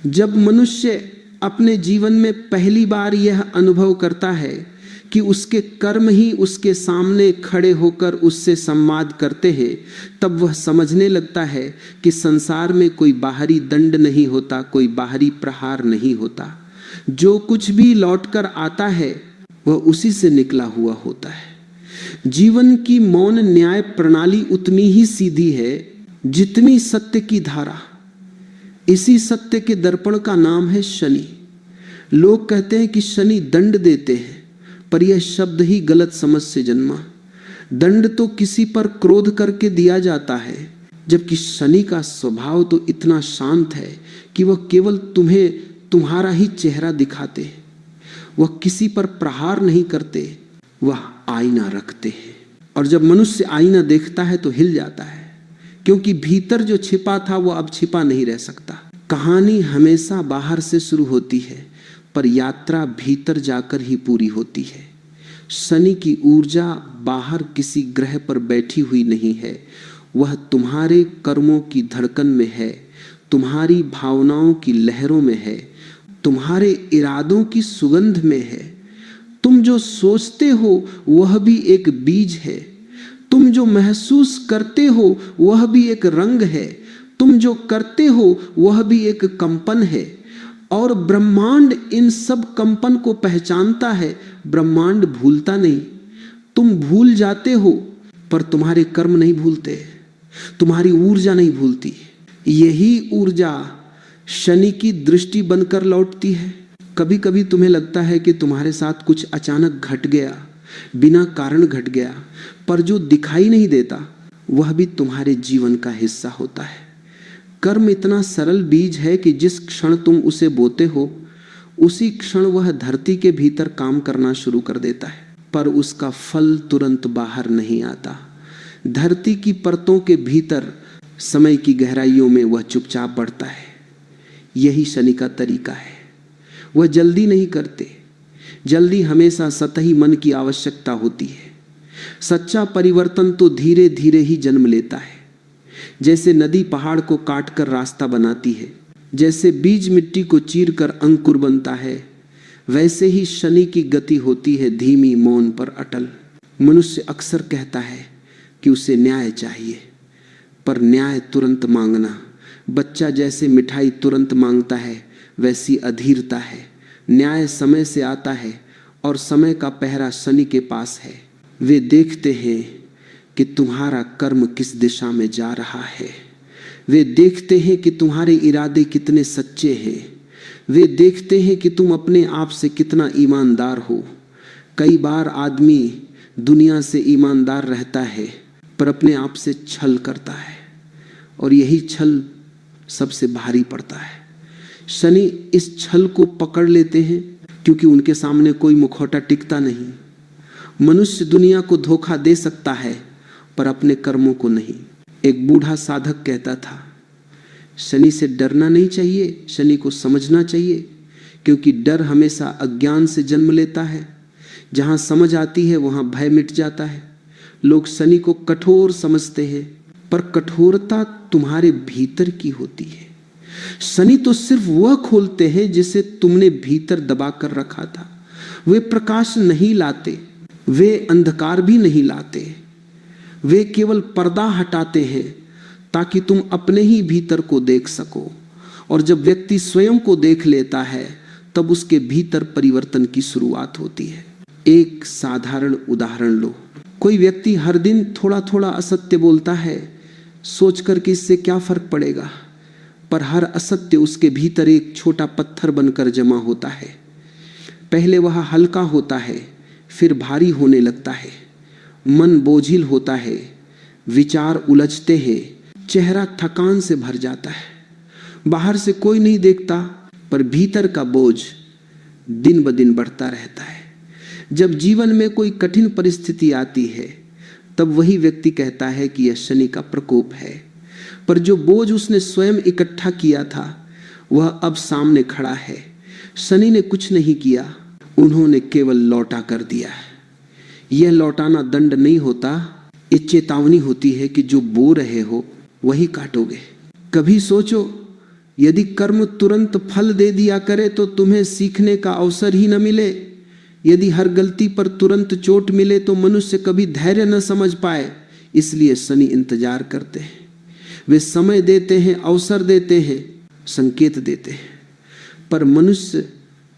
जब मनुष्य अपने जीवन में पहली बार यह अनुभव करता है कि उसके कर्म ही उसके सामने खड़े होकर उससे संवाद करते हैं, तब वह समझने लगता है कि संसार में कोई बाहरी दंड नहीं होता, कोई बाहरी प्रहार नहीं होता। जो कुछ भी लौटकर आता है वह उसी से निकला हुआ होता है। जीवन की मौन न्याय प्रणाली उतनी ही सीधी है जितनी सत्य की धारा। इसी सत्य के दर्पण का नाम है शनि। लोग कहते हैं कि शनि दंड देते हैं, पर यह शब्द ही गलत समझ से जन्मा। दंड तो किसी पर क्रोध करके दिया जाता है, जबकि शनि का स्वभाव तो इतना शांत है कि वह केवल तुम्हें तुम्हारा ही चेहरा दिखाते हैं। वह किसी पर प्रहार नहीं करते, वह आईना रखते हैं। और जब मनुष्य आईना देखता है तो हिल जाता है, क्योंकि भीतर जो छिपा था वो अब छिपा नहीं रह सकता। कहानी हमेशा बाहर से शुरू होती है, पर यात्रा भीतर जाकर ही पूरी होती है। शनि की ऊर्जा बाहर किसी ग्रह पर बैठी हुई नहीं है, वह तुम्हारे कर्मों की धड़कन में है, तुम्हारी भावनाओं की लहरों में है, तुम्हारे इरादों की सुगंध में है। तुम जो सोचते हो वह भी एक बीज है, तुम जो महसूस करते हो वह भी एक रंग है, तुम जो करते हो वह भी एक कंपन है। और ब्रह्मांड इन सब कंपन को पहचानता है। ब्रह्मांड भूलता नहीं। तुम भूल जाते हो, पर तुम्हारे कर्म नहीं भूलते, तुम्हारी ऊर्जा नहीं भूलती। यही ऊर्जा शनि की दृष्टि बनकर लौटती है। कभी कभी तुम्हें लगता है कि तुम्हारे साथ कुछ अचानक घट गया, बिना कारण घट गया, पर जो दिखाई नहीं देता वह भी तुम्हारे जीवन का हिस्सा होता है। कर्म इतना सरल बीज है कि जिस क्षण तुम उसे बोते हो उसी क्षण वह धरती के भीतर काम करना शुरू कर देता है, पर उसका फल तुरंत बाहर नहीं आता। धरती की परतों के भीतर समय की गहराइयों में वह चुपचाप बढ़ता है। यही शनि का तरीका है। वह जल्दी नहीं करते। जल्दी हमेशा सतही मन की आवश्यकता होती है। सच्चा परिवर्तन तो धीरे धीरे ही जन्म लेता है। जैसे नदी पहाड़ को काटकर रास्ता बनाती है, जैसे बीज मिट्टी को चीरकर अंकुर बनता है, वैसे ही शनि की गति होती है धीमी, मौन पर अटल। मनुष्य अक्सर कहता है कि उसे न्याय चाहिए, पर न्याय तुरंत मांगना, बच्चा जैसे मिठाई तुरंत मांगता है वैसी अधीरता है। न्याय समय से आता है और समय का पहरा शनि के पास है। वे देखते हैं कि तुम्हारा कर्म किस दिशा में जा रहा है। वे देखते हैं कि तुम्हारे इरादे कितने सच्चे हैं। वे देखते हैं कि तुम अपने आप से कितना ईमानदार हो। कई बार आदमी दुनिया से ईमानदार रहता है, पर अपने आप से छल करता है, और यही छल सबसे भारी पड़ता है। शनि इस छल को पकड़ लेते हैं, क्योंकि उनके सामने कोई मुखौटा टिकता नहीं। मनुष्य दुनिया को धोखा दे सकता है, पर अपने कर्मों को नहीं। एक बूढ़ा साधक कहता था, शनि से डरना नहीं चाहिए, शनि को समझना चाहिए, क्योंकि डर हमेशा अज्ञान से जन्म लेता है। जहां समझ आती है वहां भय मिट जाता है। लोग शनि को कठोर समझते हैं, पर कठोरता तुम्हारे भीतर की होती है। शनि तो सिर्फ वह खोलते हैं जिसे तुमने भीतर दबा कर रखा था। वे प्रकाश नहीं लाते, वे अंधकार भी नहीं लाते। वे केवल पर्दा हटाते हैं ताकि तुम अपने ही भीतर को देख सको। और जब व्यक्ति स्वयं को देख लेता है तब उसके भीतर परिवर्तन की शुरुआत होती है। एक साधारण उदाहरण लो। कोई व्यक्ति हर दिन थोड़ा थोड़ा असत्य बोलता है, सोचकर कि इससे क्या फर्क पड़ेगा, पर हर असत्य उसके भीतर एक छोटा पत्थर बनकर जमा होता है। पहले वह हल्का होता है, फिर भारी होने लगता है। मन बोझिल होता है, विचार उलझते हैं, चेहरा थकान से भर जाता है। बाहर से कोई नहीं देखता, पर भीतर का बोझ दिन ब दिन बढ़ता रहता है। जब जीवन में कोई कठिन परिस्थिति आती है तब वही व्यक्ति कहता है कि यह शनि का प्रकोप है, पर जो बोझ उसने स्वयं इकट्ठा किया था वह अब सामने खड़ा है। शनि ने कुछ नहीं किया, उन्होंने केवल लौटा कर दिया है। यह लौटाना दंड नहीं होता, ये चेतावनी होती है कि जो बो रहे हो वही काटोगे। कभी सोचो यदि कर्म तुरंत फल दे दिया करे तो तुम्हें सीखने का अवसर ही न मिले। यदि हर गलती पर तुरंत चोट मिले तो मनुष्य कभी धैर्य न समझ पाए। इसलिए शनि इंतजार करते हैं, वे समय देते हैं, अवसर देते हैं, संकेत देते हैं, पर मनुष्य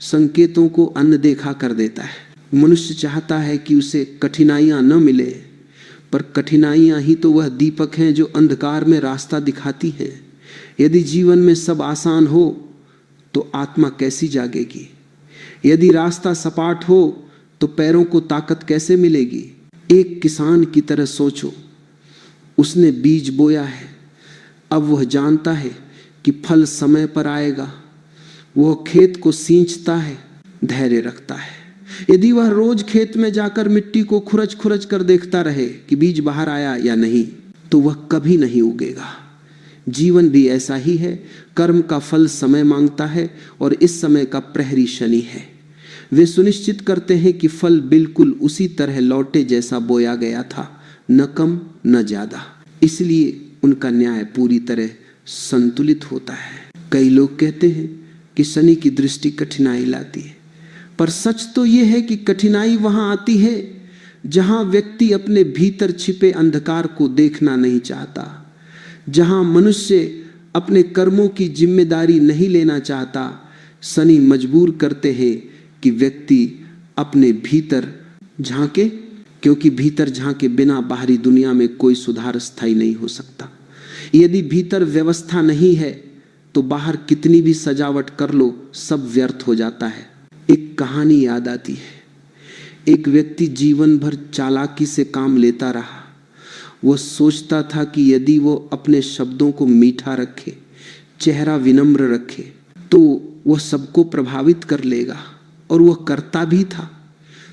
संकेतों को अनदेखा कर देता है। मनुष्य चाहता है कि उसे कठिनाइयां न मिले, पर कठिनाइयां ही तो वह दीपक हैं जो अंधकार में रास्ता दिखाती हैं। यदि जीवन में सब आसान हो तो आत्मा कैसी जागेगी? यदि रास्ता सपाट हो तो पैरों को ताकत कैसे मिलेगी? एक किसान की तरह सोचो, उसने बीज बोया है, अब वह जानता है कि फल समय पर आएगा। वह खेत को सींचता है, धैर्य रखता है। यदि वह रोज खेत में जाकर मिट्टी को खुरच खुरच कर देखता रहे कि बीज बाहर आया या नहीं, तो वह कभी नहीं उगेगा। जीवन भी ऐसा ही है। कर्म का फल समय मांगता है और इस समय का प्रहरी शनि है। वे सुनिश्चित करते हैं कि फल बिल्कुल उसी तरह लौटे जैसा बोया गया था, न कम न ज्यादा। इसलिए उनका न्याय पूरी तरह संतुलित होता है। कई लोग कहते हैं कि शनि की दृष्टि कठिनाई लाती है, पर सच तो यह है कि कठिनाई वहां आती है जहां व्यक्ति अपने भीतर छिपे अंधकार को देखना नहीं चाहता, जहां मनुष्य अपने कर्मों की जिम्मेदारी नहीं लेना चाहता। शनि मजबूर करते हैं कि व्यक्ति अपने भीतर झांके, क्योंकि भीतर झांके बिना बाहरी दुनिया में कोई सुधार स्थायी नहीं हो सकता। यदि भीतर व्यवस्था नहीं है तो बाहर कितनी भी सजावट कर लो, सब व्यर्थ हो जाता है। एक कहानी याद आती है। एक व्यक्ति जीवन भर चालाकी से काम लेता रहा। वह सोचता था कि यदि वो अपने शब्दों को मीठा रखे, चेहरा विनम्र रखे, तो वह सबको प्रभावित कर लेगा, और वह करता भी था।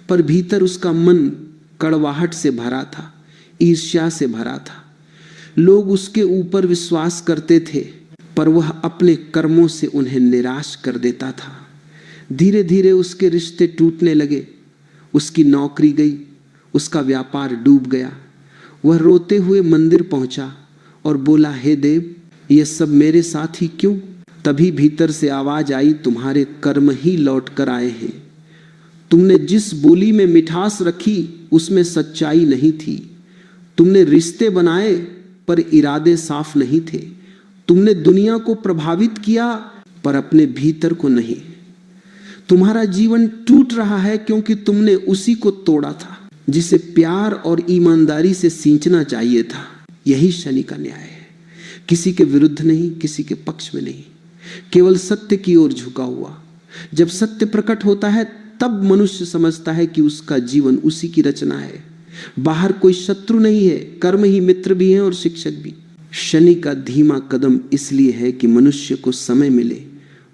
पर भीतर उसका मन कड़वाहट से भरा था, ईर्ष्या से भरा था। लोग उसके ऊपर विश्वास करते थे, पर वह अपने कर्मों से उन्हें निराश कर देता था। धीरे धीरे उसके रिश्ते टूटने लगे, उसकी नौकरी गई, उसका व्यापार डूब गया। वह रोते हुए मंदिर पहुंचा और बोला, हे देव, ये सब मेरे साथ ही क्यों? तभी भीतर से आवाज आई, तुम्हारे कर्म ही लौट कर आए हैं। तुमने जिस बोली में मिठास रखी उसमें सच्चाई नहीं थी। तुमने रिश्ते बनाए पर इरादे साफ नहीं थे। तुमने दुनिया को प्रभावित किया पर अपने भीतर को नहीं। तुम्हारा जीवन टूट रहा है क्योंकि तुमने उसी को तोड़ा था जिसे प्यार और ईमानदारी से सींचना चाहिए था। यही शनि का न्याय है, किसी के विरुद्ध नहीं, किसी के पक्ष में नहीं, केवल सत्य की ओर झुका हुआ। जब सत्य प्रकट होता है तब मनुष्य समझता है कि उसका जीवन उसी की रचना है। बाहर कोई शत्रु नहीं है, कर्म ही मित्र भी है और शिक्षक भी। शनि का धीमा कदम इसलिए है कि मनुष्य को समय मिले,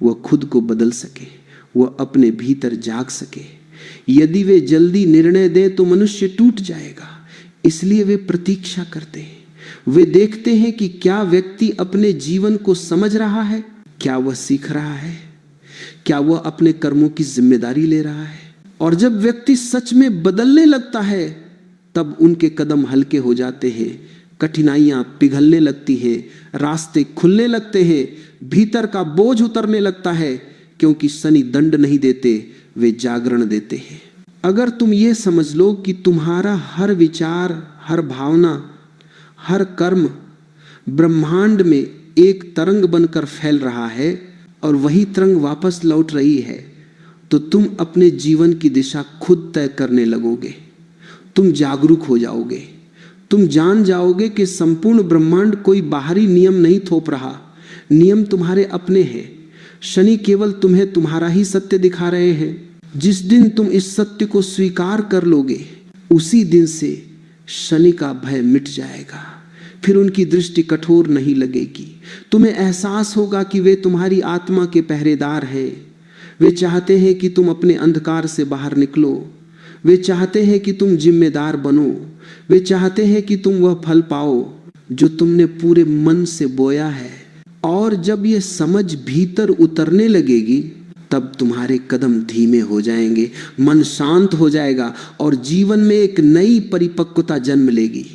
वह खुद को बदल सके, वह अपने भीतर जाग सके। यदि वे जल्दी निर्णय दें तो मनुष्य टूट जाएगा। इसलिए वे प्रतीक्षा करते हैं। वे देखते हैं कि क्या व्यक्ति अपने जीवन को समझ रहा है, क्या वह सीख रहा है, क्या वह अपने कर्मों की जिम्मेदारी ले रहा है। और जब व्यक्ति सच में बदलने लगता है तब उनके कदम हल्के हो जाते हैं, कठिनाइयां पिघलने लगती हैं, रास्ते खुलने लगते हैं, भीतर का बोझ उतरने लगता है, क्योंकि शनि दंड नहीं देते, वे जागरण देते हैं। अगर तुम ये समझ लो कि तुम्हारा हर विचार, हर भावना, हर कर्म ब्रह्मांड में एक तरंग बनकर फैल रहा है और वही तरंग वापस लौट रही है, तो तुम अपने जीवन की दिशा खुद तय करने लगोगे। तुम जागरूक हो जाओगे। तुम जान जाओगे कि संपूर्ण ब्रह्मांड कोई बाहरी नियम नहीं थोप रहा, नियम तुम्हारे अपने हैं। शनि केवल तुम्हें तुम्हारा ही सत्य दिखा रहे हैं। जिस दिन तुम इस सत्य को स्वीकार कर लोगे, उसी दिन से शनि का भय मिट जाएगा। फिर उनकी दृष्टि कठोर नहीं लगेगी। तुम्हें एहसास होगा कि वे तुम्हारी आत्मा के पहरेदार हैं। वे चाहते हैं कि तुम अपने अंधकार से बाहर निकलो। वे चाहते हैं कि तुम जिम्मेदार बनो। वे चाहते हैं कि तुम वह फल पाओ जो तुमने पूरे मन से बोया है। और जब ये समझ भीतर उतरने लगेगी तब तुम्हारे कदम धीमे हो जाएंगे, मन शांत हो जाएगा और जीवन में एक नई परिपक्वता जन्म लेगी।